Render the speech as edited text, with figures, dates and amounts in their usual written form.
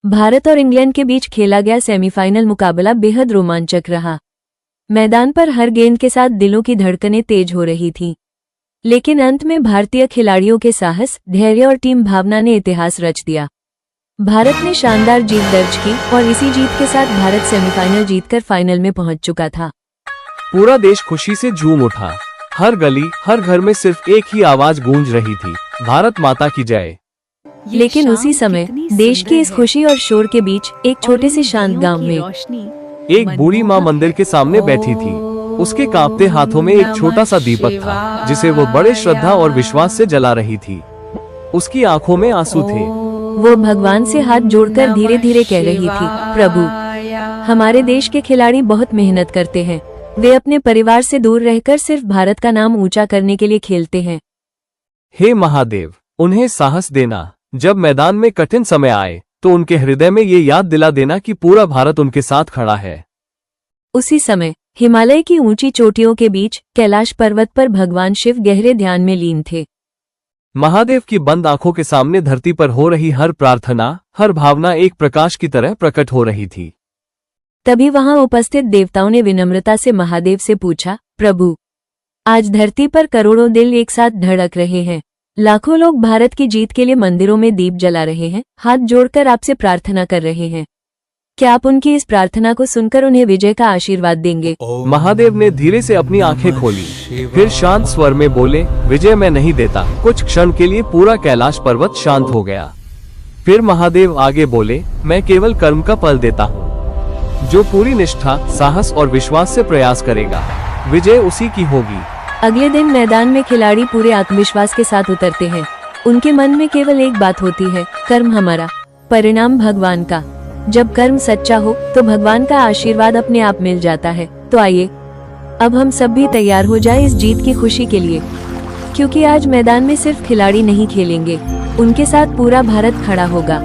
भारत और इंग्लैंड के बीच खेला गया सेमीफाइनल मुकाबला बेहद रोमांचक रहा। मैदान पर हर गेंद के साथ दिलों की धड़कनें तेज हो रही थीं। लेकिन अंत में भारतीय खिलाड़ियों के साहस, धैर्य और टीम भावना ने इतिहास रच दिया। भारत ने शानदार जीत दर्ज की और इसी जीत के साथ भारत सेमीफाइनल जीतकर फाइनल में पहुंच चुका था। पूरा देश खुशी से झूम उठा। हर गली, हर घर में सिर्फ एक ही आवाज गूंज रही थी, भारत माता की जय। लेकिन उसी समय देश की इस खुशी और शोर के बीच एक छोटे से शांत गांव में एक बूढ़ी माँ मंदिर के सामने बैठी थी। उसके कांपते हाथों में एक छोटा सा दीपक था, जिसे वो बड़े श्रद्धा और विश्वास से जला रही थी। उसकी आंखों में आंसू थे। वो भगवान से हाथ जोड़कर धीरे धीरे कह रही थी, प्रभु, हमारे देश के खिलाड़ी बहुत मेहनत करते हैं। वे अपने परिवार से दूर रहकर सिर्फ भारत का नाम ऊंचा करने के लिए खेलते हैं। हे महादेव, उन्हें साहस देना। जब मैदान में कठिन समय आए तो उनके हृदय में ये याद दिला देना कि पूरा भारत उनके साथ खड़ा है। उसी समय हिमालय की ऊंची चोटियों के बीच कैलाश पर्वत पर भगवान शिव गहरे ध्यान में लीन थे। महादेव की बंद आंखों के सामने धरती पर हो रही हर प्रार्थना, हर भावना एक प्रकाश की तरह प्रकट हो रही थी। तभी वहां उपस्थित देवताओं ने विनम्रता से महादेव से पूछा, प्रभु, आज धरती पर करोड़ों दिल एक साथ धड़क रहे हैं। लाखों लोग भारत की जीत के लिए मंदिरों में दीप जला रहे हैं, हाथ जोड़कर आपसे प्रार्थना कर रहे हैं। क्या आप उनकी इस प्रार्थना को सुनकर उन्हें विजय का आशीर्वाद देंगे? महादेव ने धीरे से अपनी आंखें खोली, फिर शांत स्वर में बोले, विजय मैं नहीं देता। कुछ क्षण के लिए पूरा कैलाश पर्वत शांत हो गया। फिर महादेव आगे बोले, मैं केवल कर्म का फल देता हूँ। जो पूरी निष्ठा, साहस और विश्वास से प्रयास करेगा, विजय उसी की होगी। अगले दिन मैदान में खिलाड़ी पूरे आत्मविश्वास के साथ उतरते हैं। उनके मन में केवल एक बात होती है, कर्म हमारा, परिणाम भगवान का। जब कर्म सच्चा हो तो भगवान का आशीर्वाद अपने आप मिल जाता है। तो आइए अब हम सब भी तैयार हो जाए इस जीत की खुशी के लिए, क्योंकि आज मैदान में सिर्फ खिलाड़ी नहीं खेलेंगे, उनके साथ पूरा भारत खड़ा होगा।